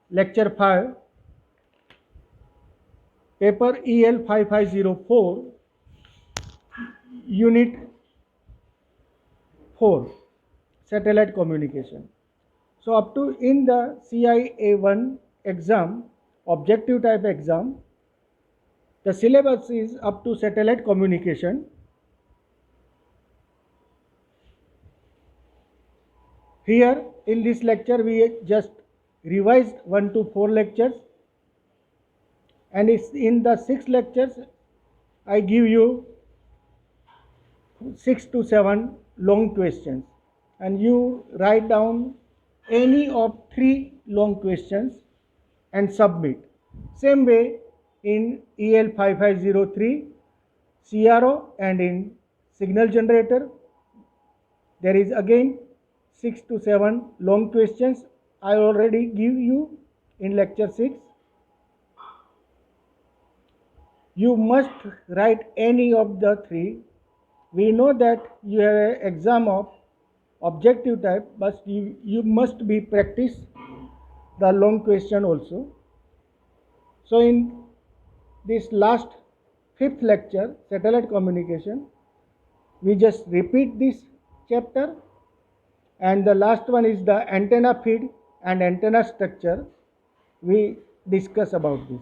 Lecture 5, paper EL 5504, Unit 4, satellite communication. So up to in the CIA1 exam, objective type exam, the syllabus is up to satellite communication. Here in this lecture we just revised 1 to 4 lectures, and it's in the 6 lectures I give you 6 to 7 long questions, and you write down any of 3 long questions and submit. Same way in EL 5503 CRO and in signal generator, there is again 6 to 7 long questions I already give you in lecture 6. You must write any of the 3. We know that you have an exam of objective type, but you must be practice the long question also. So in this last 5th lecture, satellite communication, we just repeat this chapter, and the last one is the antenna feed and antenna structure. We discuss about this.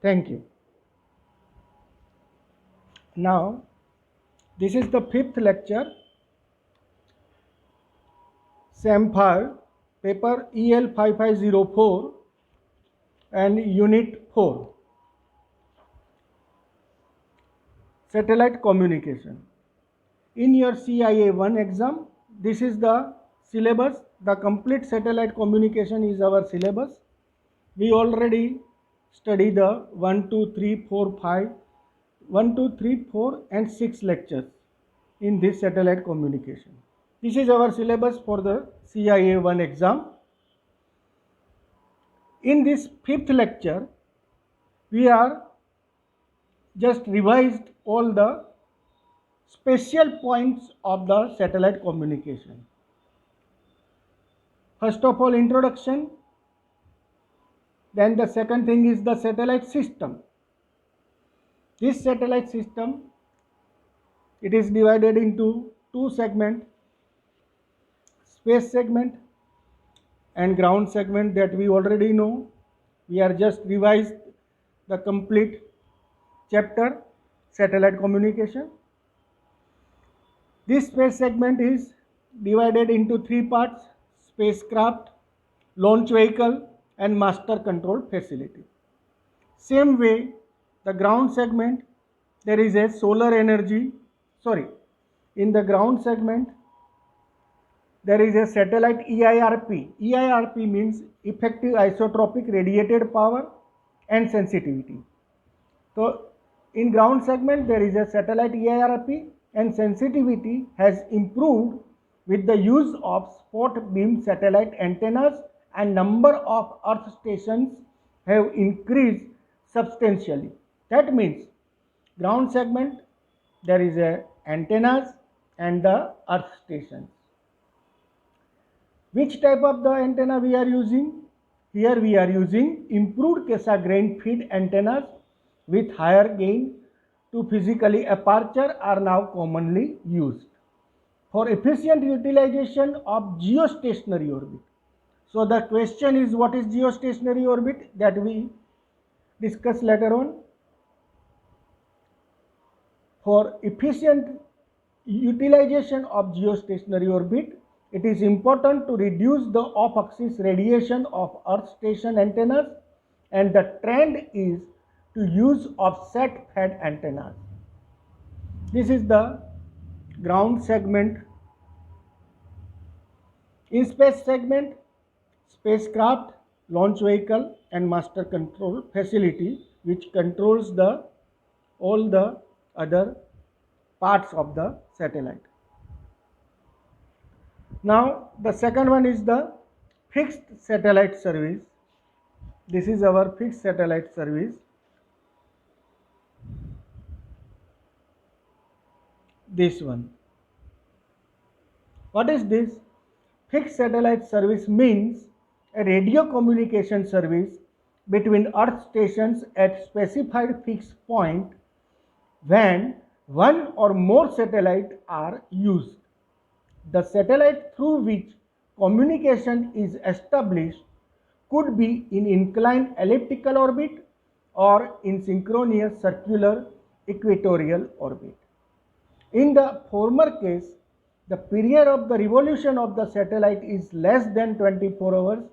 Thank you. Now this is the 5th lecture, SAM 5, paper EL 5504 and Unit 4, satellite communication. In your CIA1 exam, this is the syllabus. The complete satellite communication is our syllabus. We already study the 1, 2, 3, 4, 5, 1, 2, 3, 4 and 6 lectures in this satellite communication. This is our syllabus for the CIA1 exam. In this 5th lecture, we are just revised all the special points of the satellite communication. First of all, introduction. Then the second thing is the satellite system. This satellite system, it is divided into 2 segments, space segment and ground segment, that we already know. We are just revised the complete chapter, satellite communication. This space segment is divided into 3 parts: spacecraft, launch vehicle and master control facility. Same way, the ground segment, there is a solar energy, in the ground segment there is a satellite EIRP. EIRP means effective isotropic radiated power and sensitivity. So in ground segment there is a satellite EIRP, and sensitivity has improved with the use of spot beam satellite antennas, and number of earth stations have increased substantially. That means ground segment there is a antennas and the earth stations. Which type of the antenna we are using? Here we are using improved Cassegrain feed antennas with higher gain to physically aperture are now commonly used for efficient utilization of geostationary orbit. So the question is, what is geostationary orbit? That we discuss later on. For efficient utilization of geostationary orbit, it is important to reduce the off-axis radiation of earth station antennas, and the trend is to use offset fed antennas. This is the ground segment. In space segment, spacecraft, launch vehicle and master control facility, which controls all the other parts of the satellite. Now the second one is the fixed satellite service. This is our fixed satellite service. This one. What is this? Fixed satellite service means a radio communication service between Earth stations at specified fixed point when one or more satellites are used. The satellite through which communication is established could be in inclined elliptical orbit or in synchronous circular equatorial orbit. In the former case, the period of the revolution of the satellite is less than 24 hours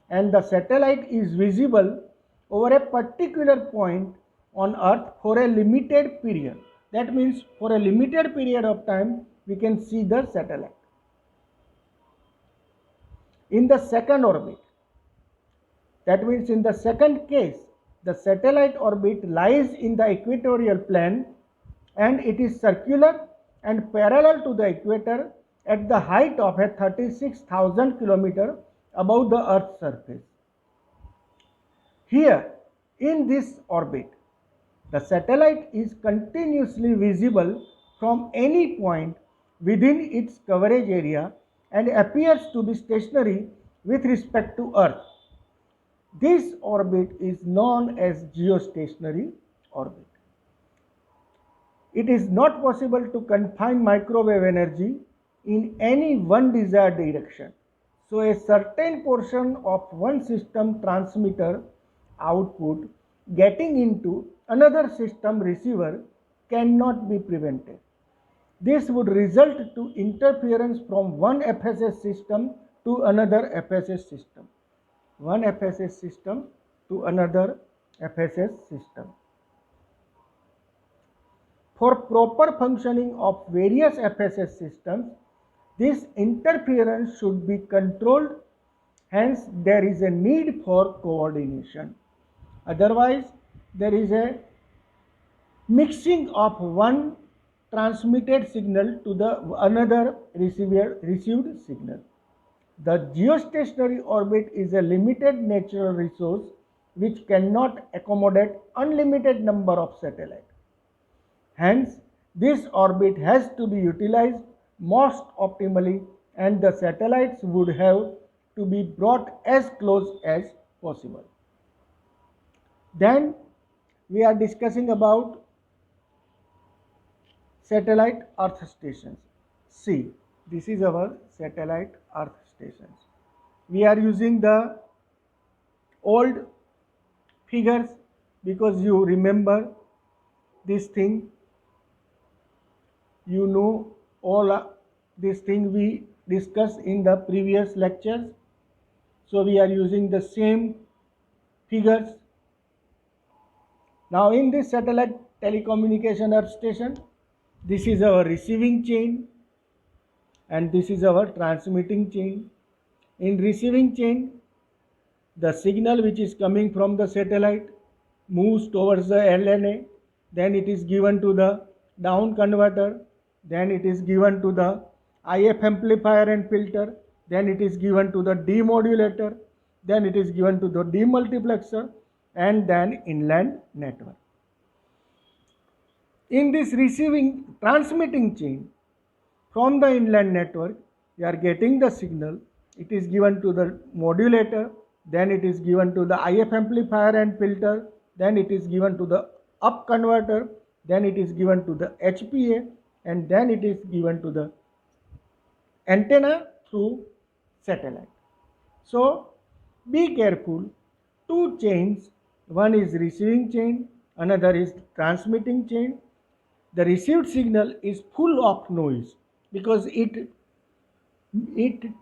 and the satellite is visible over a particular point on Earth for a limited period. That means for a limited period of time we can see the satellite. In the second orbit, that means in the second case, the satellite orbit lies in the equatorial plane and it is circular and parallel to the equator at the height of a 36,000 km above the Earth's surface. Here, in this orbit, the satellite is continuously visible from any point within its coverage area and appears to be stationary with respect to Earth. This orbit is known as geostationary orbit. It is not possible to confine microwave energy in any one desired direction. So a certain portion of one system transmitter output getting into another system receiver cannot be prevented. This would result to interference from one FSS system to another FSS system. One FSS system to another FSS system. For proper functioning of various FSS systems, this interference should be controlled, hence there is a need for coordination. Otherwise, there is a mixing of one transmitted signal to the another received signal. The geostationary orbit is a limited natural resource which cannot accommodate unlimited number of satellites. Hence, this orbit has to be utilized most optimally and the satellites would have to be brought as close as possible. Then we are discussing about satellite earth stations. See, this is our satellite earth stations. We are using the old figures because you remember this thing, you know all this thing we discussed in the previous lectures. So we are using the same figures. Now in this satellite telecommunication earth station, this is our receiving chain and this is our transmitting chain. In receiving chain, the signal which is coming from the satellite moves towards the LNA, then it is given to the down converter, then it is given to the IF amplifier and filter, then it is given to the demodulator, then it is given to the demultiplexer and then inland network. In this transmitting chain, from the inland network, we are getting the signal, it is given to the modulator, then it is given to the IF amplifier and filter, then it is given to the up converter, then it is given to the HPA, and then it is given to the antenna through satellite. So be careful, two chains, one is receiving chain, another is transmitting chain. The received signal is full of noise because it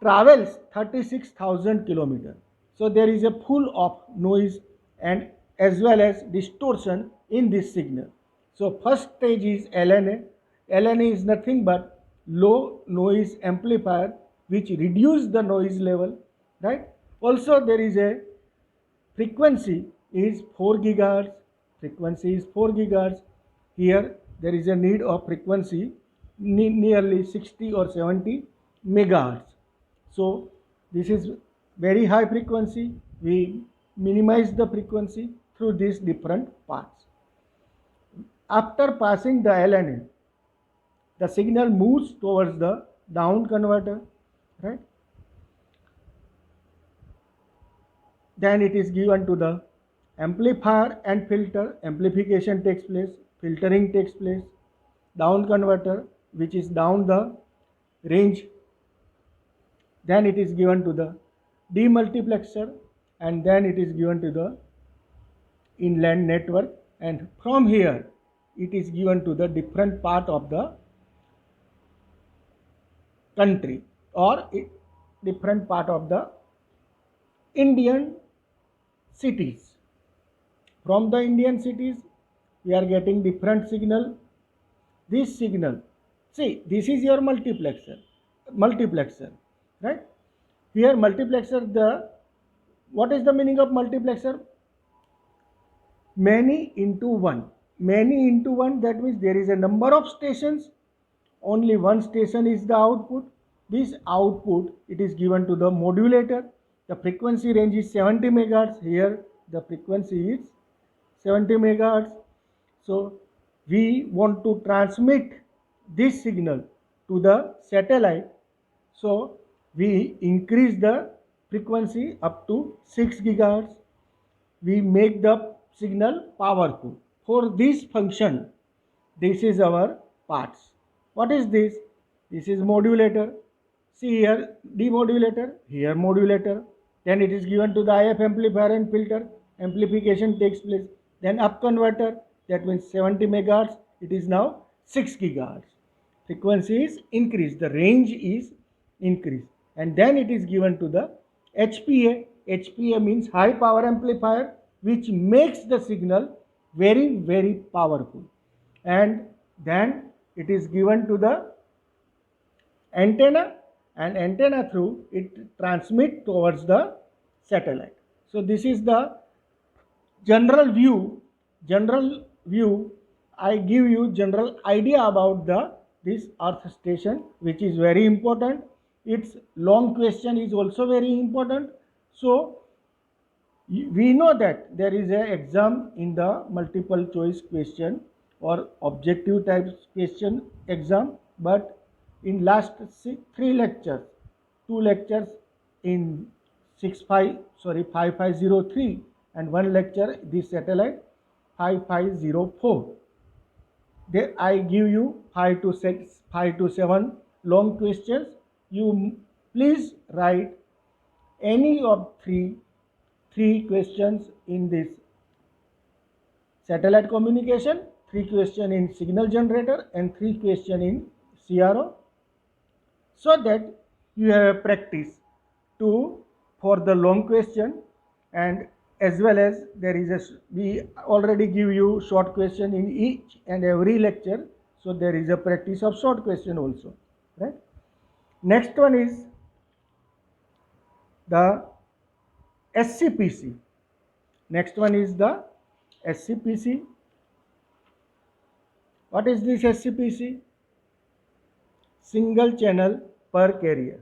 travels 36,000 kilometers. So there is a full of noise and as well as distortion in this signal. So first stage is LNA. LNA is nothing but low noise amplifier which reduce the noise level, right? Also there is a frequency is 4 gigahertz. Frequency is 4 gigahertz. Here there is a need of frequency nearly 60 or 70 megahertz. So this is very high frequency. We minimize the frequency through these different parts. After passing the LNA, the signal moves towards the down converter, right? then it is given to the amplifier and filter. Amplification takes place, filtering takes place, down converter which is down the range, then it is given to the demultiplexer, and then it is given to the inland network, and from here it is given to the different part of the country or different part of the Indian cities. From the Indian cities we are getting different signal. This signal, see, this is your multiplexer, right? Here multiplexer, the what is the meaning of multiplexer? Many into one. Many into one, that means there is a number of stations, only one station is the output. This output, it is given to the modulator. The frequency range is 70 megahertz. Here the frequency is 70 megahertz. So we want to transmit this signal to the satellite. So we increase the frequency up to 6 gigahertz. We make the signal powerful. For this function, this is our parts. What is this? This is modulator. See here demodulator, here modulator. Then it is given to the IF amplifier and filter. Amplification takes place. Then up converter, that means 70 megahertz. It is now 6 gigahertz. Frequency is increased, the range is increased, and then it is given to the HPA. HPA means high power amplifier, which makes the signal very, very powerful, and then it is given to the antenna, and antenna through it transmit towards the satellite. So this is the general view. I give you general idea about this earth station, which is very important. Its long question is also very important. So we know that there is a exam in the multiple choice question or objective type question exam, but in last 3 lectures, 2 lectures in 5503 and 1 lecture this satellite 5504. There I give you 5 to 7 long questions. You please write any of three questions in this satellite communication, 3 questions in signal generator, and 3 questions in CRO, so that you have a practice for the long question, and as well as there is we already give you short question in each and every lecture, so there is a practice of short question also, right? Next one is the SCPC. Next one is the SCPC. What is this SCPC? Single channel per carrier.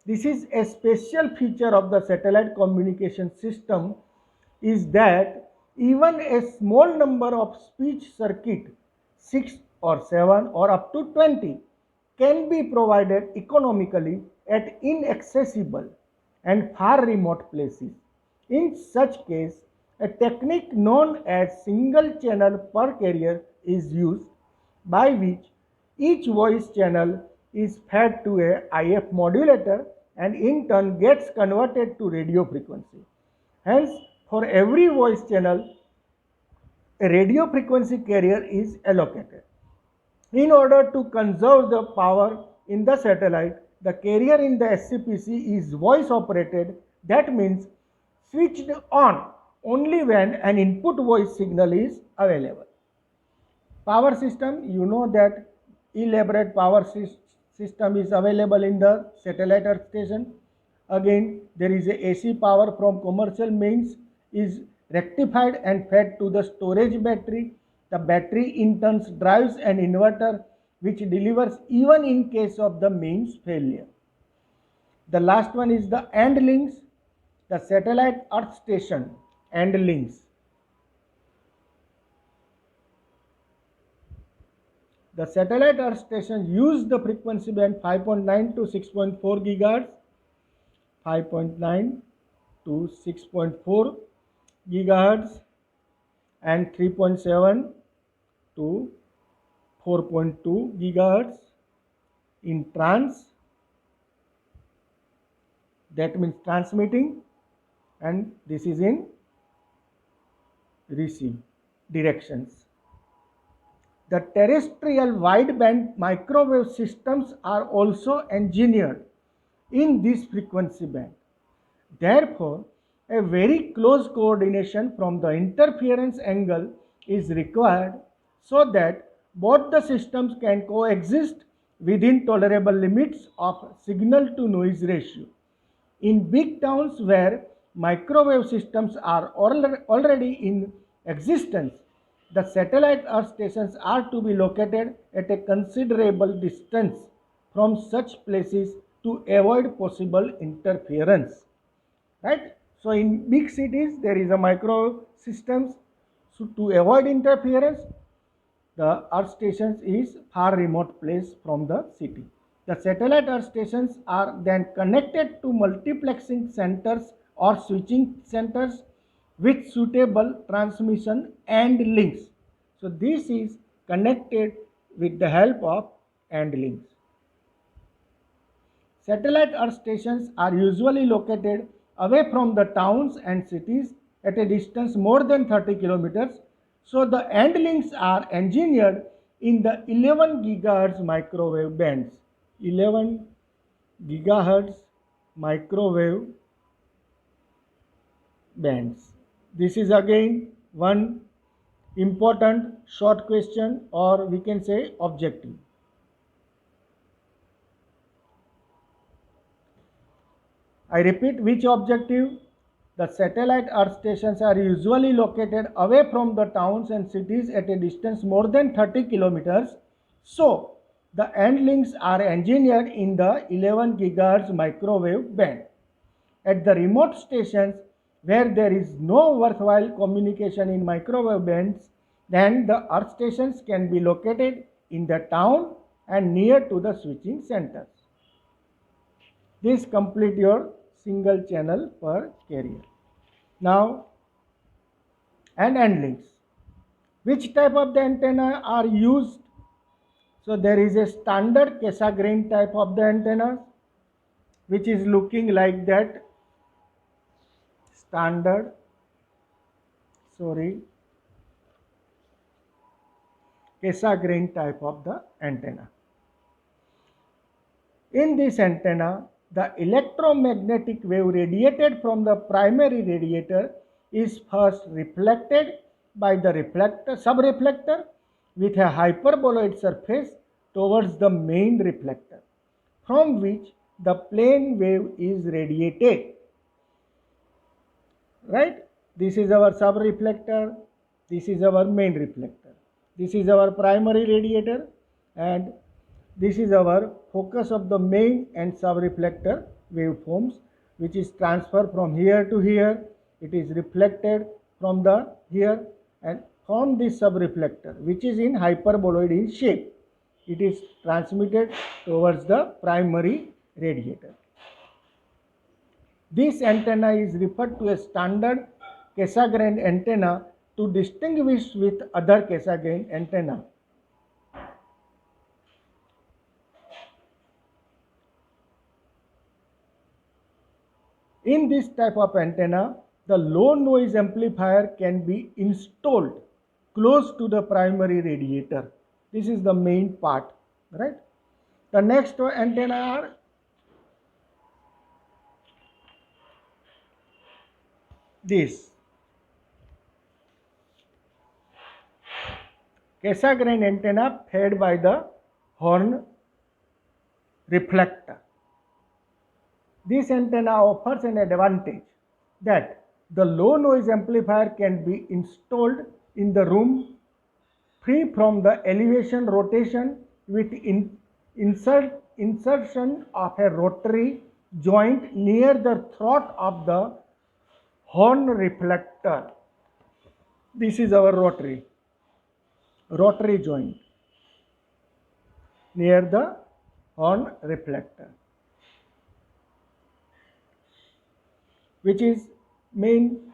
This is a special feature of the satellite communication system, is that even a small number of speech circuit, 6 or 7 or up to 20, can be provided economically at inaccessible and far remote places. In such case, a technique known as single channel per carrier is used, by which each voice channel is fed to a IF modulator and in turn gets converted to radio frequency. Hence, for every voice channel, a radio frequency carrier is allocated. In order to conserve the power in the satellite, the carrier in the SCPC is voice operated. That means switched on only when an input voice signal is available. Power system, you know that elaborate power system is available in the satellite earth station. Again, there is a AC power from commercial means is rectified and fed to the storage battery. The battery in turn drives an inverter which delivers even in case of the mains failure. The last one is the end links. The satellite earth station end links. The satellite earth station use the frequency band 5.9 to 6.4 gigahertz, 5.9 to 6.4 gigahertz and 3.7 to 4.2 gigahertz in trans, that means transmitting, and this is in receive directions. The terrestrial wideband microwave systems are also engineered in this frequency band. Therefore, a very close coordination from the interference angle is required so that both the systems can coexist within tolerable limits of signal to noise ratio. In big towns where microwave systems are already in existence, the satellite earth stations are to be located at a considerable distance from such places to avoid possible interference. Right? So in big cities there is a micro systems, so to avoid interference the earth stations is far remote place from the city. The satellite earth stations are then connected to multiplexing centers or switching centers with suitable transmission and links. So this is connected with the help of and links. Satellite earth stations are usually located away from the towns and cities at a distance more than 30 kilometers. So the end links are engineered in the 11 gigahertz microwave bands. 11 gigahertz microwave bands. This is again one important short question, or we can say objective. I repeat, which objective? The satellite earth stations are usually located away from the towns and cities at a distance more than 30 kilometers. So, the end links are engineered in the 11 gigahertz microwave band. At the remote stations where there is no worthwhile communication in microwave bands, then the earth stations can be located in the town and near to the switching centers. This complete your single channel per carrier. Now, and end links. Which type of the antenna are used? So there is a standard Cassegrain type of the antenna which is looking like that. Standard, Cassegrain type of the antenna. In this antenna, the electromagnetic wave radiated from the primary radiator is first reflected by the subreflector with a hyperboloid surface towards the main reflector, from which the plane wave is radiated. Right? This is our subreflector, this is our main reflector, this is our primary radiator, and this is our focus of the main and subreflector waveforms, which is transferred from here to here. It is reflected from the here, and from this subreflector, which is in hyperboloid in shape, it is transmitted towards the primary radiator. This antenna is referred to as standard Cassegrain antenna to distinguish with other Cassegrain antenna. In this type of antenna, the low noise amplifier can be installed close to the primary radiator. This is the main part, right? The next antenna are this. Cassegrain antenna fed by the horn reflector. This antenna offers an advantage that the low noise amplifier can be installed in the room free from the elevation rotation with insertion of a rotary joint near the throat of the horn reflector. This is our rotary joint near the horn reflector. which is main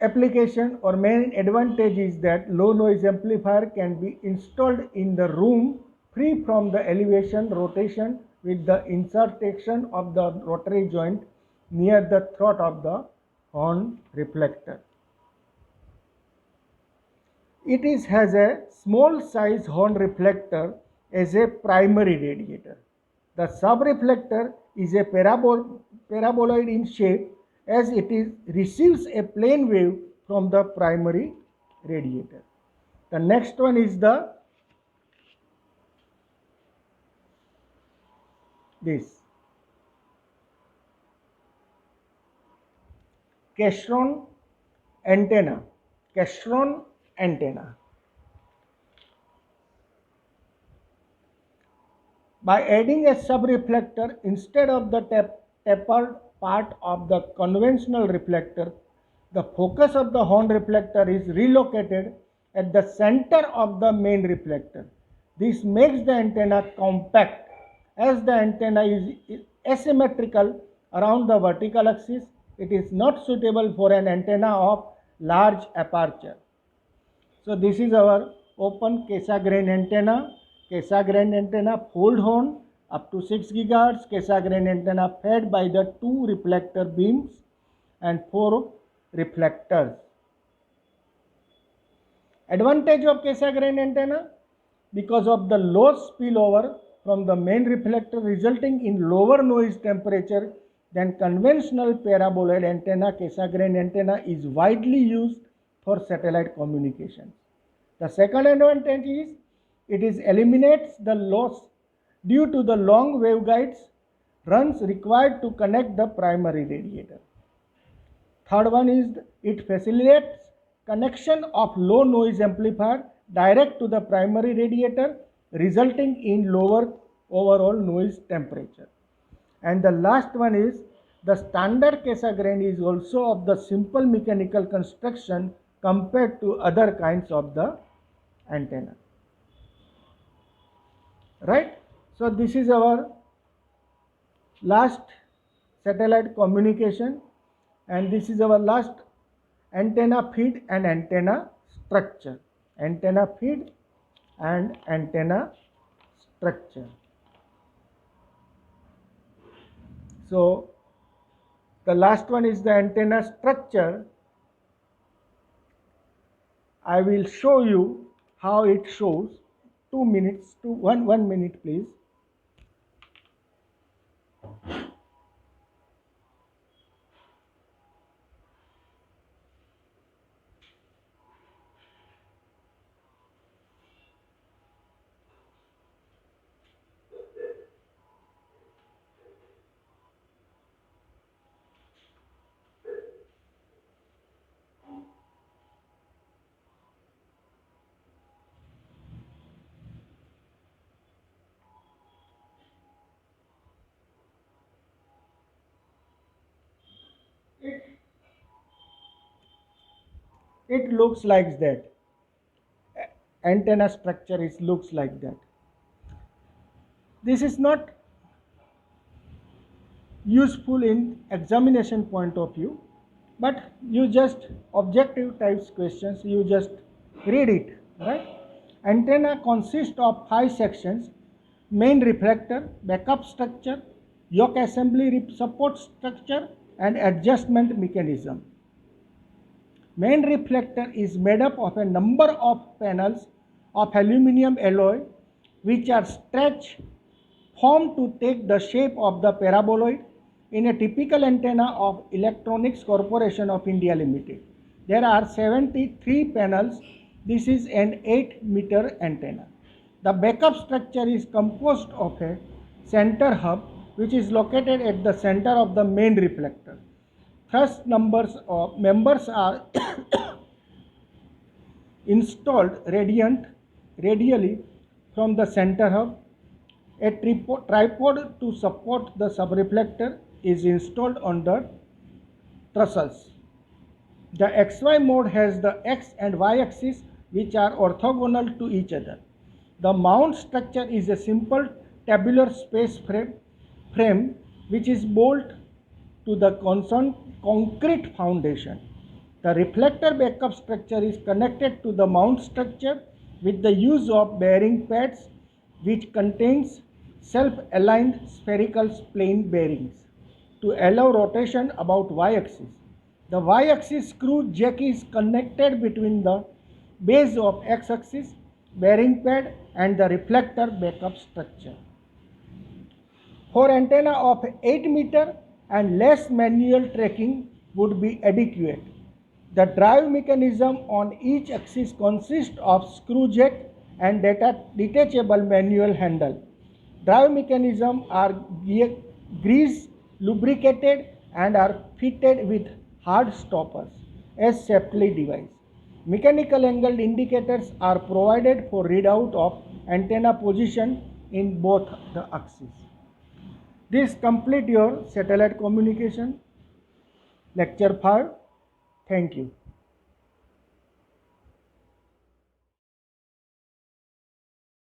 application or main advantage is that low noise amplifier can be installed in the room free from the elevation rotation with the insertion of the rotary joint near the throat of the horn reflector. It has a small size horn reflector as a primary radiator. The sub-reflector is a paraboloid in shape as it receives a plane wave from the primary radiator. The next one is this Castron antenna. Castron antenna. By adding a sub-reflector instead of the tapered part of the conventional reflector, the focus of the horn reflector is relocated at the center of the main reflector. This makes the antenna compact as the antenna is asymmetrical around the vertical axis. It is not suitable for an antenna of large aperture. So this is our open Cassegrain antenna. Cassegrain antenna fold horn up to 6 GHz. Cassegrain antenna fed by the 2 reflector beams and 4 reflectors. Advantage of Cassegrain antenna: because of the low spillover from the main reflector resulting in lower noise temperature than conventional paraboloid antenna, Cassegrain antenna is widely used for satellite communications. The second advantage is it eliminates the loss due to the long waveguides runs required to connect the primary radiator. Third one is it facilitates connection of low noise amplifier direct to the primary radiator, resulting in lower overall noise temperature. And the last one is the standard Cassegrain is also of the simple mechanical construction compared to other kinds of the antenna. Right? So this is our last satellite communication, and this is our last antenna feed and antenna structure. Antenna feed and antenna structure. So the last one is the antenna structure. I will show you how it shows. 2 minutes to 1 minute please. It looks like that. Antenna structure looks like that. This is not useful in examination point of view, but you just objective types questions, you just read it, right? Antenna consists of 5 sections: main reflector, backup structure, yoke assembly support structure, and adjustment mechanism. Main reflector is made up of a number of panels of aluminum alloy which are stretched formed to take the shape of the paraboloid in a typical antenna of Electronics Corporation of India Limited. There are 73 panels. This is an 8-meter antenna. The backup structure is composed of a center hub which is located at the center of the main reflector. Thrust members are installed radially from the center hub. A tripod to support the subreflector is installed on the trusses. The XY mode has the X and Y axis which are orthogonal to each other. The mount structure is a simple tabular space frame which is bolted to the concrete foundation. The reflector backup structure is connected to the mount structure with the use of bearing pads, which contains self-aligned spherical plane bearings to allow rotation about y-axis. The y-axis screw jack is connected between the base of x-axis bearing pad and the reflector backup structure. For antenna of 8 meter and less, manual tracking would be adequate. The drive mechanism on each axis consists of screw jack and detachable manual handle. Drive mechanisms are grease lubricated and are fitted with hard stoppers as safety device. Mechanical angled indicators are provided for readout of antenna position in both the axes. This complete your satellite communication lecture 5. Thank you.